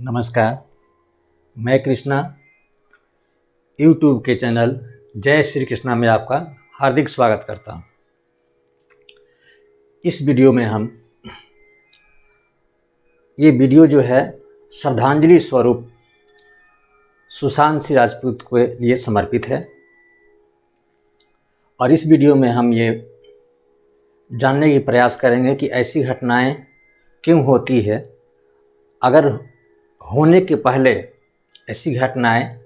नमस्कार। मैं कृष्णा यूट्यूब के चैनल जय श्री कृष्णा में आपका हार्दिक स्वागत करता हूँ। इस वीडियो में ये वीडियो जो है श्रद्धांजलि स्वरूप सुशांत सिंह राजपूत के लिए समर्पित है और इस वीडियो में हम ये जानने की प्रयास करेंगे कि ऐसी घटनाएं क्यों होती है। अगर होने के पहले ऐसी घटनाएं,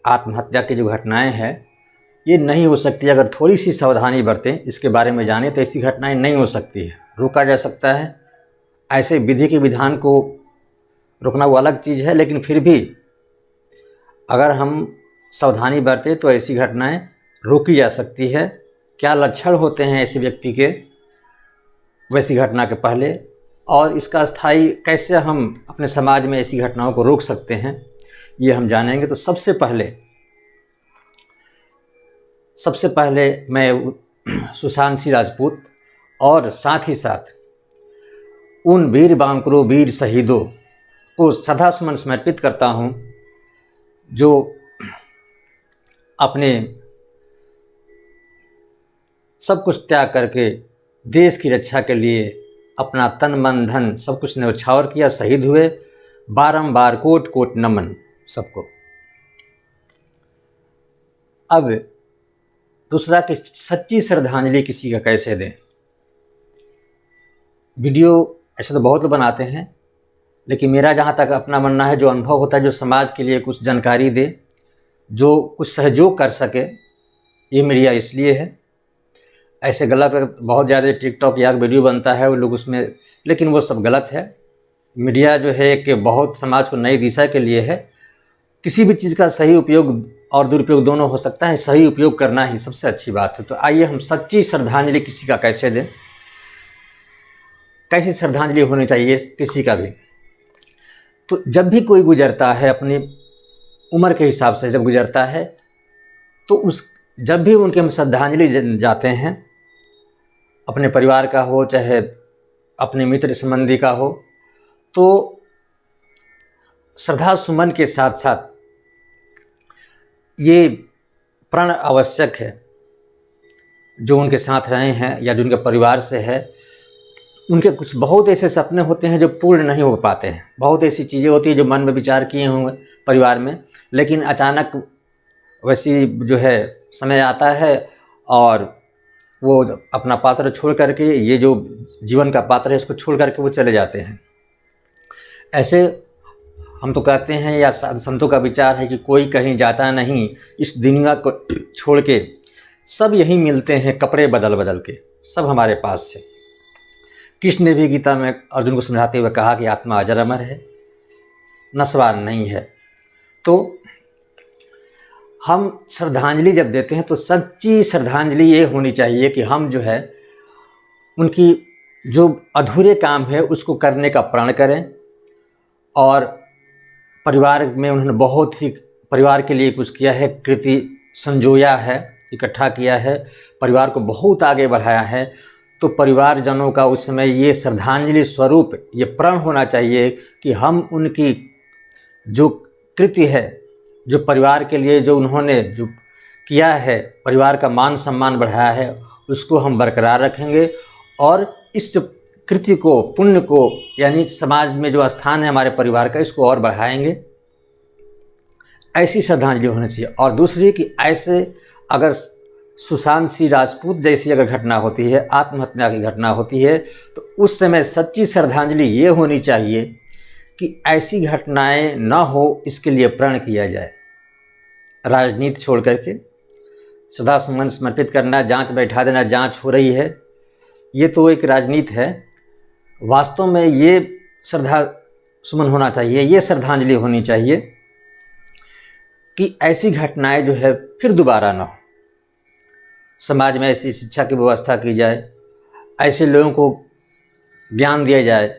आत्महत्या की जो घटनाएं हैं, ये नहीं हो सकती। अगर थोड़ी सी सावधानी बरतें, इसके बारे में जानें तो ऐसी घटनाएं नहीं हो सकती है। रोका जा सकता है। ऐसे विधि के विधान को रोकना वो अलग चीज़ है, लेकिन फिर भी अगर हम सावधानी बरतें तो ऐसी घटनाएं रोकी जा सकती है। क्या लक्षण होते हैं ऐसे व्यक्ति के वैसी घटना के पहले, और इसका स्थायी कैसे हम अपने समाज में ऐसी घटनाओं को रोक सकते हैं, ये हम जानेंगे। तो सबसे पहले मैं सुशांत सिंह राजपूत और साथ ही साथ उन वीर बांकुरों, वीर शहीदों को श्रद्धासुमन समर्पित करता हूँ जो अपने सब कुछ त्याग करके देश की रक्षा के लिए अपना तन मन धन सब कुछ न्यौछावर किया, शहीद हुए। बारंबार कोट कोट नमन सबको। अब दूसरा कि सच्ची श्रद्धांजलि किसी का कैसे दें। वीडियो ऐसे तो बहुत लोग बनाते हैं, लेकिन मेरा जहाँ तक अपना मानना है, जो अनुभव होता है, जो समाज के लिए कुछ जानकारी दे, जो कुछ सहयोग कर सके, ये मीडिया इसलिए है। ऐसे गलत बहुत ज़्यादा टिकटॉक या वीडियो बनता है वो लोग उसमें, लेकिन वो सब गलत है। मीडिया जो है कि बहुत समाज को नई दिशा के लिए है। किसी भी चीज़ का सही उपयोग और दुरुपयोग दोनों हो सकता है, सही उपयोग करना ही सबसे अच्छी बात है। तो आइए हम सच्ची श्रद्धांजलि किसी का कैसे दें, कैसी श्रद्धांजलि होनी चाहिए किसी का भी। तो जब भी कोई गुजरता है, अपनी उम्र के हिसाब से जब गुजरता है, तो जब भी उनके हम श्रद्धांजलि जाते हैं, अपने परिवार का हो चाहे अपने मित्र संबंधी का हो, तो श्रद्धा सुमन के साथ साथ ये प्रण आवश्यक है। जो उनके साथ रहे हैं या जो उनके परिवार से है, उनके कुछ बहुत ऐसे सपने होते हैं जो पूर्ण नहीं हो पाते हैं। बहुत ऐसी चीज़ें होती हैं जो मन में विचार किए होंगे परिवार में, लेकिन अचानक वैसी जो है समय आता है और वो अपना पात्र छोड़ करके, ये जो जीवन का पात्र है, इसको छोड़ करके वो चले जाते हैं। ऐसे हम तो कहते हैं, या संतों का विचार है कि कोई कहीं जाता नहीं इस दुनिया को छोड़ के, सब यहीं मिलते हैं कपड़े बदल बदल के, सब हमारे पास है। कृष्ण ने भी गीता में अर्जुन को समझाते हुए कहा कि आत्मा अजर अमर है, नस्वार नहीं है। तो हम श्रद्धांजलि जब देते हैं तो सच्ची श्रद्धांजलि ये होनी चाहिए कि हम जो है उनकी जो अधूरे काम है उसको करने का प्रण करें, और परिवार में उन्होंने बहुत ही परिवार के लिए कुछ किया है, कृति संजोया है, इकट्ठा किया है, परिवार को बहुत आगे बढ़ाया है। तो परिवारजनों का उस समय ये श्रद्धांजलि स्वरूप ये प्रण होना चाहिए कि हम उनकी जो कृति है, जो परिवार के लिए जो उन्होंने जो किया है, परिवार का मान सम्मान बढ़ाया है, उसको हम बरकरार रखेंगे और इस कृति को, पुण्य को, यानी समाज में जो स्थान है हमारे परिवार का, इसको और बढ़ाएंगे। ऐसी श्रद्धांजलि होनी चाहिए। और दूसरी कि ऐसे अगर सुशांत सिंह राजपूत जैसी अगर घटना होती है, आत्महत्या की घटना होती है, तो उस समय सच्ची श्रद्धांजलि ये होनी चाहिए कि ऐसी घटनाएं न हो, इसके लिए प्रण किया जाए। राजनीति छोड़ करके श्रद्धा सुमन समर्पित करना, जांच बैठा देना, जांच हो रही है, ये तो एक राजनीति है। वास्तव में ये श्रद्धा सुमन होना चाहिए, ये श्रद्धांजलि होनी चाहिए कि ऐसी घटनाएं जो है फिर दोबारा ना हो। समाज में ऐसी शिक्षा की व्यवस्था की जाए, ऐसे लोगों को ज्ञान दिया जाए,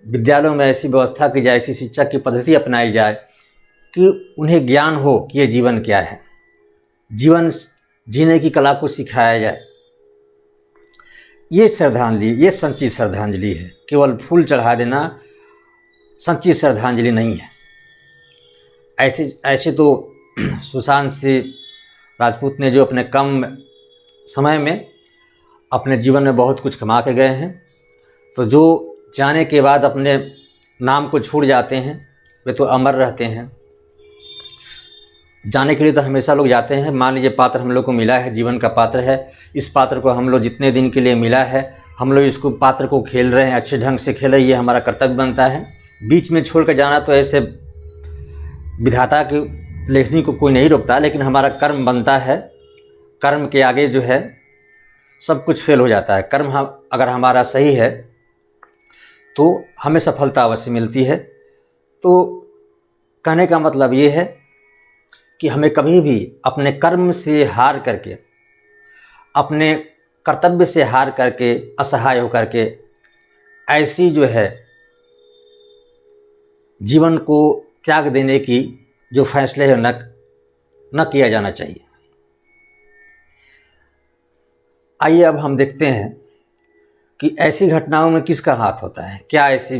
विद्यालयों में ऐसी व्यवस्था की जाए, ऐसी शिक्षा की पद्धति अपनाई जाए कि उन्हें ज्ञान हो कि ये जीवन क्या है, जीवन जीने की कला को सिखाया जाए। ये श्रद्धांजलि, ये सच्ची श्रद्धांजलि है। केवल फूल चढ़ा देना सच्ची श्रद्धांजलि नहीं है। ऐसे तो सुशांत सिंह राजपूत ने जो अपने कम समय में अपने जीवन में बहुत कुछ कमा के गए हैं, तो जो जाने के बाद अपने नाम को छोड़ जाते हैं वे तो अमर रहते हैं। जाने के लिए तो हमेशा लोग जाते हैं। मान लीजिए पात्र हम लोग को मिला है, जीवन का पात्र है, इस पात्र को हम लोग जितने दिन के लिए मिला है, हम लोग इसको पात्र को खेल रहे हैं, अच्छे ढंग से खेलें, ये हमारा कर्तव्य बनता है। बीच में छोड़ कर जाना तो ऐसे विधाता की लेखनी को कोई नहीं रोकता, लेकिन हमारा कर्म बनता है। कर्म के आगे जो है सब कुछ फेल हो जाता है। कर्म अगर हमारा सही है तो हमें सफलता अवश्य मिलती है। तो कहने का मतलब ये है कि हमें कभी भी अपने कर्म से हार करके, अपने कर्तव्य से हार करके, असहाय होकर के ऐसी जो है जीवन को त्याग देने की जो फैसले है न किया जाना चाहिए। आइए अब हम देखते हैं कि ऐसी घटनाओं में किसका हाथ होता है, क्या ऐसी।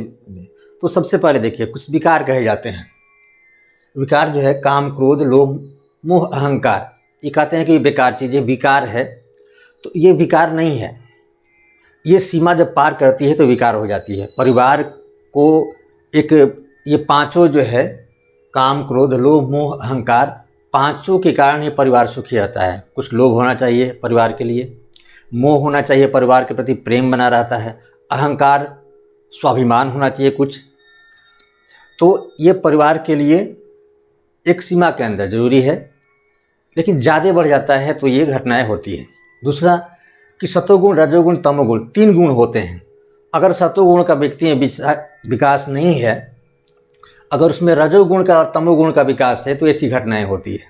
तो सबसे पहले देखिए, कुछ विकार कहे जाते हैं। विकार जो है काम, क्रोध, लोभ, मोह, अहंकार, ये कहते हैं कि बेकार चीज़ें विकार है। तो ये विकार नहीं है, ये सीमा जब पार करती है तो विकार हो जाती है। परिवार को एक ये पांचों जो है काम, क्रोध, लोभ, मोह, अहंकार, पांचों के कारण ये परिवार सुखी रहता है। कुछ लोभ होना चाहिए परिवार के लिए, मोह होना चाहिए, परिवार के प्रति प्रेम बना रहता है, अहंकार, स्वाभिमान होना चाहिए कुछ। तो ये परिवार के लिए एक सीमा के अंदर जरूरी है, लेकिन ज़्यादा बढ़ जाता है तो ये घटनाएं होती हैं। दूसरा कि सतोगुण, रजोगुण, तमोगुण, 3 गुण होते हैं। अगर सतोगुण का व्यक्ति में विकास नहीं है, अगर उसमें रजोगुण का और तमोगुण का विकास है, तो ऐसी घटनाएं होती है।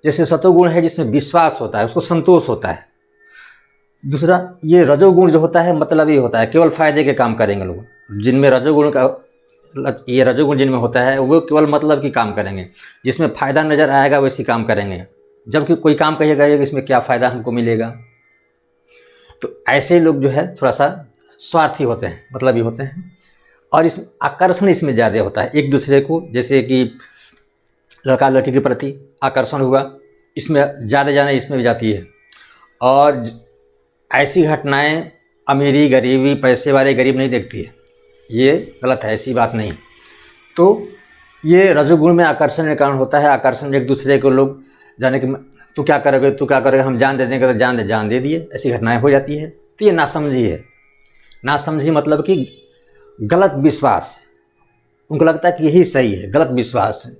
जैसे सतोगुण है जिसमें विश्वास होता है, उसको संतोष होता है। दूसरा ये रजोगुण जो होता है मतलब ये होता है केवल फायदे के काम करेंगे लोग। जिनमें रजोगुण का ये रजोगुण जिनमें होता है वो केवल मतलब की काम करेंगे, जिसमें फ़ायदा नज़र आएगा वैसी काम करेंगे। जबकि कोई काम कहिएगा इसमें क्या फ़ायदा हमको मिलेगा, तो ऐसे लोग जो है थोड़ा सा स्वार्थी होते हैं, मतलब ये होते हैं। और इस आकर्षण इसमें ज़्यादा होता है एक दूसरे को, जैसे कि लड़का लड़की के प्रति आकर्षण हुआ, इसमें ज़्यादा जाना इसमें भी जाती है। और ऐसी घटनाएं अमीरी गरीबी, पैसे वाले गरीब नहीं देखती है, ये गलत है, ऐसी बात नहीं। तो ये रजोगुण में आकर्षण के कारण होता है। आकर्षण एक दूसरे को लोग जाने कि तू क्या करोगे, तू क्या करोगे, हम जान दे देंगे, तो जान दे दिए, ऐसी घटनाएं हो जाती है। तो ये नासमझी है। नासमझी मतलब कि गलत विश्वास, उनको लगता है कि यही सही है, गलत विश्वास है।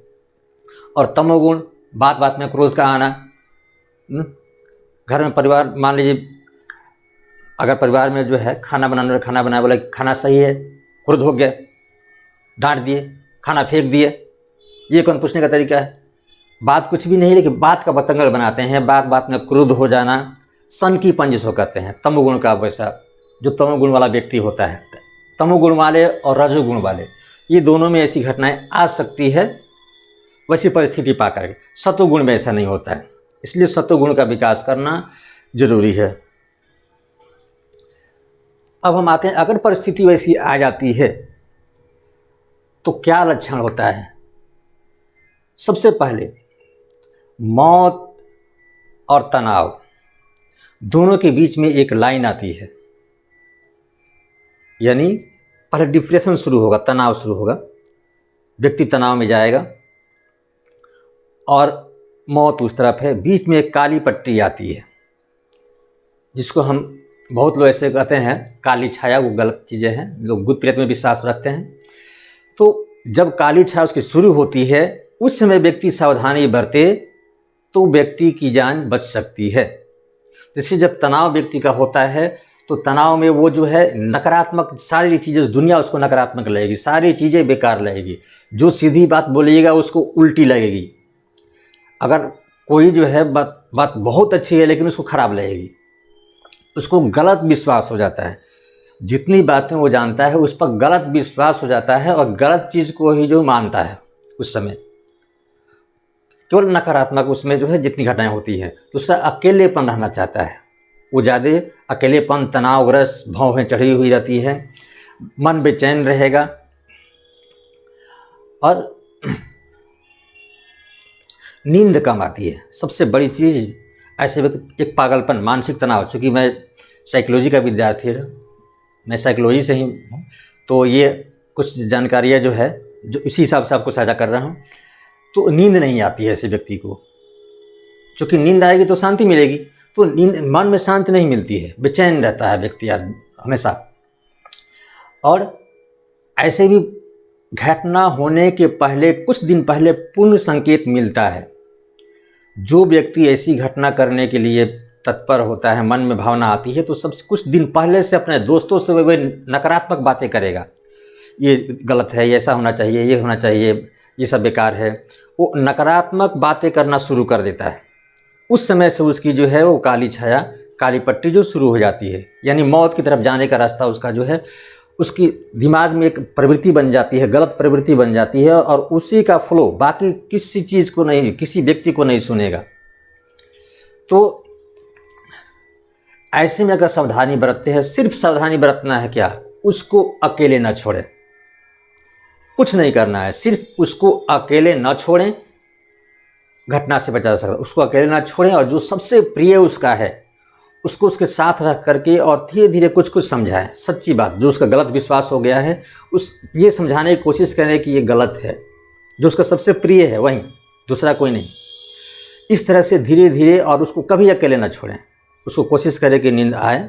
और तमोगुण, बात बात में क्रोध का आना। घर में परिवार, मान लीजिए अगर परिवार में जो है खाना बनाने वाला खाना सही है, क्रोध हो गया, डांट दिए, खाना फेंक दिए, ये कौन पूछने का तरीका है। बात कुछ भी नहीं, लेकिन बात का बतंगड़ बनाते हैं, बात बात में क्रोध हो जाना, सन की पंजिश हो कहते हैं तमोगुण का। वैसा जो तमोगुण वाला व्यक्ति होता है, तमोगुण वाले और रजोगुण वाले, ये दोनों में ऐसी घटनाएं आ सकती है वैसी परिस्थिति पा करके। सतोगुण में ऐसा नहीं होता है, इसलिए सतोगुण का विकास करना जरूरी है। अब हम आते हैं, अगर परिस्थिति वैसी आ जाती है तो क्या लक्षण होता है। सबसे पहले मौत और तनाव दोनों के बीच में एक लाइन आती है, यानी पहले डिप्रेशन शुरू होगा, तनाव शुरू होगा, व्यक्ति तनाव में जाएगा और मौत उस तरफ है। बीच में एक काली पट्टी आती है, जिसको हम बहुत लोग ऐसे कहते हैं काली छाया, वो गलत चीज़ें हैं, लोग भूत प्रेत में विश्वास रखते हैं। तो जब काली छाया उसकी शुरू होती है, उस समय व्यक्ति सावधानी बरते तो व्यक्ति की जान बच सकती है। जैसे जब तनाव व्यक्ति का होता है तो तनाव में वो जो है नकारात्मक सारी चीज़ें, दुनिया उसको नकारात्मक लगेगी, सारी चीज़ें बेकार लगेगी, जो सीधी बात बोलिएगा उसको उल्टी लगेगी। अगर कोई जो है बात बहुत अच्छी है लेकिन उसको ख़राब लगेगी, उसको गलत विश्वास हो जाता है। जितनी बातें वो जानता है उस पर गलत विश्वास हो जाता है और गलत चीज़ को ही जो मानता है उस समय, केवल नकारात्मक उसमें जो है जितनी घटनाएं होती हैं। दूसरा अकेलेपन रहना चाहता है, वो ज़्यादा अकेलेपन, तनावग्रस्त, भौहें चढ़ी हुई रहती है, मन बेचैन रहेगा। और नींद कम आती है। सबसे बड़ी चीज़ ऐसे व्यक्ति, एक पागलपन, मानसिक तनाव। चूँकि मैं साइकोलॉजी का विद्यार्थी रहा, मैं साइकोलॉजी से ही हूँ, तो ये कुछ जानकारियाँ जो है जो इसी हिसाब से आपको साझा कर रहा हूँ। तो नींद नहीं आती है ऐसे व्यक्ति को, क्योंकि नींद आएगी तो शांति मिलेगी, तो नींद, मन में शांति नहीं मिलती है, बेचैन रहता है व्यक्ति हमेशा। और ऐसे भी घटना होने के पहले, कुछ दिन पहले पूर्ण संकेत मिलता है। जो व्यक्ति ऐसी घटना करने के लिए तत्पर होता है, मन में भावना आती है, तो सब कुछ दिन पहले से अपने दोस्तों से वह नकारात्मक बातें करेगा। ये गलत है, ये ऐसा होना चाहिए, ये होना चाहिए, ये सब बेकार है। वो नकारात्मक बातें करना शुरू कर देता है। उस समय से उसकी जो है वो काली छाया, काली पट्टी जो शुरू हो जाती है, यानी मौत की तरफ जाने का रास्ता उसका जो है, उसकी दिमाग में एक प्रवृत्ति बन जाती है, गलत प्रवृत्ति बन जाती है, और उसी का फ्लो बाकी किसी चीज़ को नहीं, किसी व्यक्ति को नहीं सुनेगा। तो ऐसे में अगर सावधानी बरतते हैं, सिर्फ सावधानी बरतना है क्या, उसको अकेले न छोड़ें, कुछ नहीं करना है, सिर्फ उसको अकेले न छोड़ें, घटना से बचा जा सकता है। उसको अकेले ना छोड़ें, और जो सबसे प्रिय उसका है उसको उसके साथ रख करके और धीरे धीरे कुछ कुछ समझाएं। सच्ची बात, जो उसका गलत विश्वास हो गया है, ये समझाने की कोशिश करें कि ये गलत है। जो उसका सबसे प्रिय है वही, दूसरा कोई नहीं। इस तरह से धीरे धीरे, और उसको कभी अकेले ना छोड़ें। उसको कोशिश करें कि नींद आए,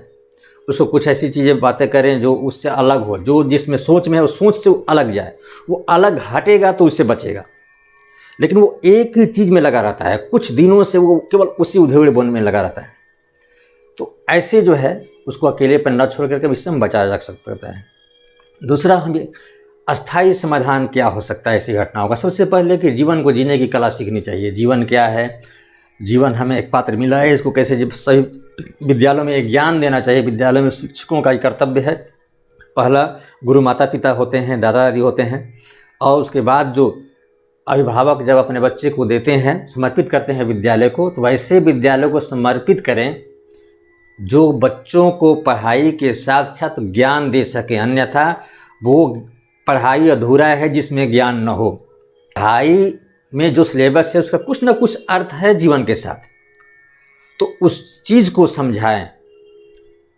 उसको कुछ ऐसी चीज़ें बातें करें जो उससे अलग हो, जो जिसमें सोच में है उस सोच से अलग जाए। वो अलग हटेगा तो उससे बचेगा, लेकिन वो एक ही चीज़ में लगा रहता है, कुछ दिनों से वो केवल उसी उधेड़ बुन में लगा रहता है। तो ऐसे जो है उसको अकेलेपन न छोड़ करके इससे हम बचाया जा सकता है। दूसरा, हमें अस्थायी समाधान क्या हो सकता है ऐसी घटनाओं का। सबसे पहले कि जीवन को जीने की कला सीखनी चाहिए। जीवन क्या है, जीवन हमें एक पात्र मिला है, इसको कैसे सही विद्यालयों में एक ज्ञान देना चाहिए। विद्यालयों में शिक्षकों का एक कर्तव्य है। पहला गुरु माता पिता होते हैं, दादा दादी होते हैं, और उसके बाद जो अभिभावक जब अपने बच्चे को देते हैं, समर्पित करते हैं विद्यालय को, तो वैसे विद्यालय को समर्पित करें जो बच्चों को पढ़ाई के साथ साथ ज्ञान दे सके। अन्यथा वो पढ़ाई अधूरा है जिसमें ज्ञान न हो। पढ़ाई में जो सिलेबस है उसका कुछ न कुछ अर्थ है जीवन के साथ, तो उस चीज़ को समझाएं।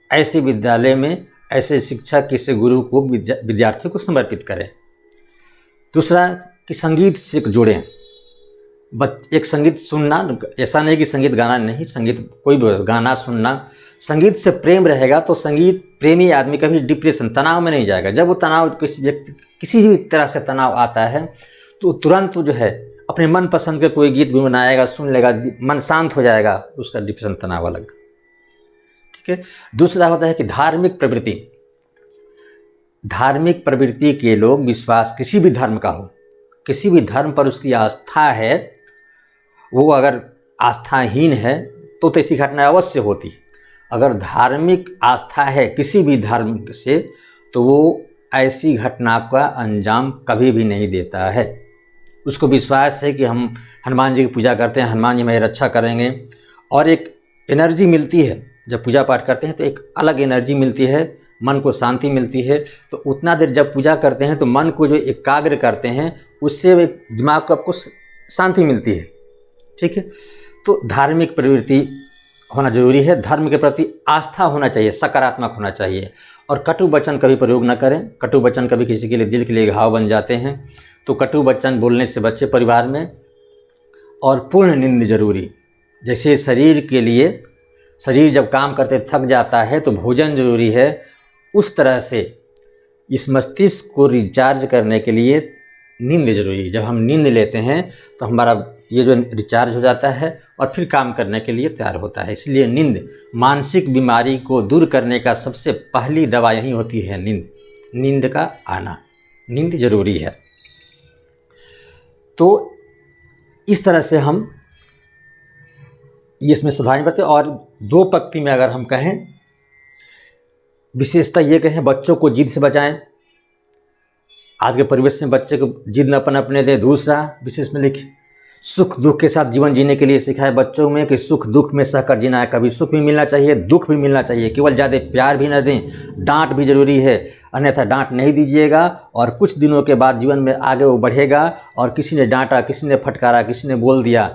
ऐसे विद्यालय में ऐसे शिक्षक किसी गुरु को विद्यार्थियों को समर्पित करें। दूसरा कि संगीत से जोड़ें। एक संगीत सुनना, ऐसा नहीं कि संगीत गाना नहीं, संगीत कोई भी गाना सुनना, संगीत से प्रेम रहेगा तो संगीत प्रेमी आदमी कभी डिप्रेशन, तनाव में नहीं जाएगा। जब वो तनाव, किसी भी तरह से तनाव आता है तो तुरंत जो है अपने मन पसंद के कोई गीत गुनगुनाएगा, सुन लेगा, मन शांत हो जाएगा, उसका डिप्रेशन तनाव अलग। ठीक है। दूसरा होता है कि धार्मिक प्रवृत्ति। धार्मिक प्रवृत्ति के लोग, विश्वास किसी भी धर्म का हो, किसी भी धर्म पर उसकी आस्था है, वो अगर आस्थाहीन है तो ऐसी घटना अवश्य होती। अगर धार्मिक आस्था है किसी भी धर्म से, तो वो ऐसी घटना का अंजाम कभी भी नहीं देता है। उसको विश्वास है कि हम हनुमान जी की पूजा करते हैं, हनुमान जी मेरी रक्षा करेंगे, और एक एनर्जी मिलती है जब पूजा पाठ करते हैं, तो एक अलग एनर्जी मिलती है, मन को शांति मिलती है। तो उतना देर जब पूजा करते हैं तो मन को जो एकाग्र करते हैं, उससे दिमाग को आपको शांति मिलती है। ठीक है। तो धार्मिक प्रवृत्ति होना जरूरी है। धर्म के प्रति आस्था होना चाहिए, सकारात्मक होना चाहिए, और कटु वचन कभी प्रयोग न करें। कटु वचन कभी किसी के लिए दिल के लिए घाव बन जाते हैं, तो कटु वचन बोलने से बचे परिवार में। और पूर्ण नींद जरूरी। जैसे शरीर के लिए, शरीर जब काम करते थक जाता है तो भोजन जरूरी है, उस तरह से इस मस्तिष्क को रिचार्ज करने के लिए नींद जरूरी है। जब हम नींद लेते हैं तो हमारा ये जो रिचार्ज हो जाता है और फिर काम करने के लिए तैयार होता है। इसलिए नींद मानसिक बीमारी को दूर करने का सबसे पहली दवा यही होती है, नींद। नींद का आना, नींद जरूरी है। तो इस तरह से हम इसमें सावधानी बरतें। और दो पंक्ति में अगर हम कहें, विशेषता ये कहें, बच्चों को जिद से बचाएं। आज के परिवेश में बच्चे को जिद न पनपने दें। दूसरा विशेष में लिखें सुख दुख के साथ जीवन जीने के लिए सिखाए बच्चों में कि सुख दुख में सहकर जीना है। कभी सुख भी मिलना चाहिए, दुख भी मिलना चाहिए। केवल ज़्यादा प्यार भी न दें, डांट भी ज़रूरी है, अन्यथा डांट नहीं दीजिएगा और कुछ दिनों के बाद जीवन में आगे वो बढ़ेगा और किसी ने डांटा, किसी ने फटकारा, किसी ने बोल दिया,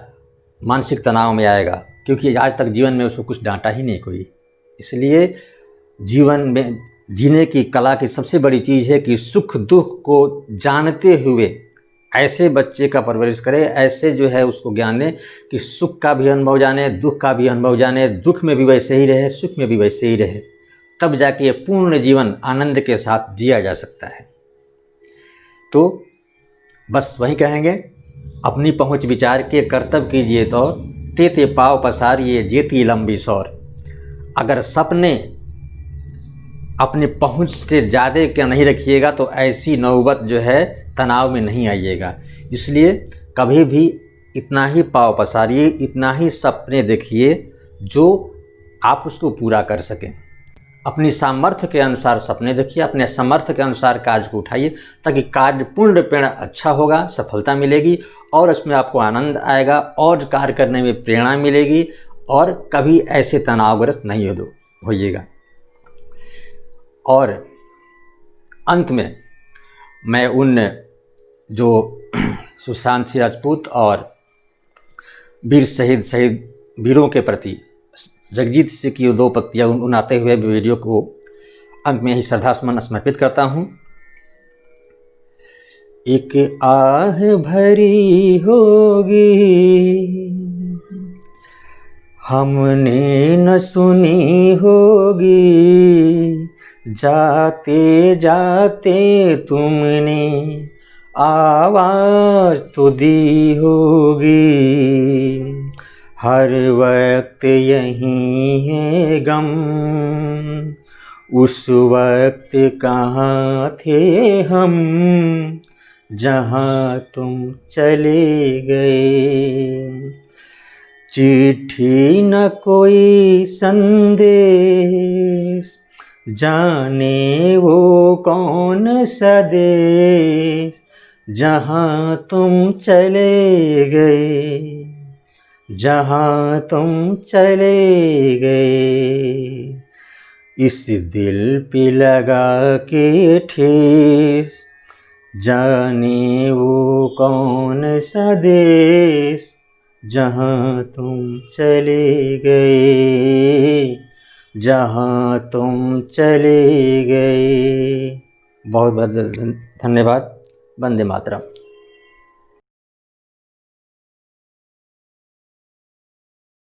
मानसिक तनाव में आएगा, क्योंकि आज तक जीवन में उसको कुछ डांटा ही नहीं कोई। इसलिए जीवन में जीने की कला की सबसे बड़ी चीज़ है कि सुख दुख को जानते हुए ऐसे बच्चे का परवरिश करें, ऐसे जो है उसको ज्ञान दें कि सुख का भी अनुभव जाने, दुख का भी अनुभव जाने, दुख में भी वैसे ही रहे, सुख में भी वैसे ही रहे, तब जाके ये पूर्ण जीवन आनंद के साथ जिया जा सकता है। तो बस वही कहेंगे, अपनी पहुँच विचार के कर्तव्य कीजिए तौर, तेते पाव पसारिए जेती लंबी सौर। अगर सपने अपनी पहुँच से ज़्यादा क्या नहीं रखिएगा तो ऐसी नौबत जो है तनाव में नहीं आइएगा। इसलिए कभी भी इतना ही पाव पसारिए, इतना ही सपने देखिए जो आप उसको पूरा कर सकें। अपनी सामर्थ्य के अनुसार सपने देखिए, अपने सामर्थ्य के अनुसार कार्य को उठाइए, ताकि कार्य पूर्णपेण अच्छा होगा, सफलता मिलेगी और उसमें आपको आनंद आएगा और कार्य करने में प्रेरणा मिलेगी और कभी ऐसे तनावग्रस्त नहीं होइएगा। और अंत में मैं उन जो सुशांत सिंह राजपूत और वीर शहीद वीरों के प्रति जगजीत सिंह की 2 पंक्तियाँ उनाते हुए वीडियो को अंत में ही श्रद्धासुमन समर्पित करता हूँ। एक आह भरी होगी हमने न सुनी होगी, जाते जाते तुमने आवाज़ तो दी होगी। हर वक्त यही है गम, उस वक्त कहाँ थे हम, जहाँ तुम चले गए। चिट्ठी न कोई संदेश, जाने वो कौन सा देश, जहाँ तुम चले गए, जहाँ तुम चले गए। इस दिल पे लगा के ठेस, जाने वो कौन सा देश, जहाँ तुम चले गए, जहाँ तुम चले गए। बहुत बहुत धन्यवाद। वंदे मातरम।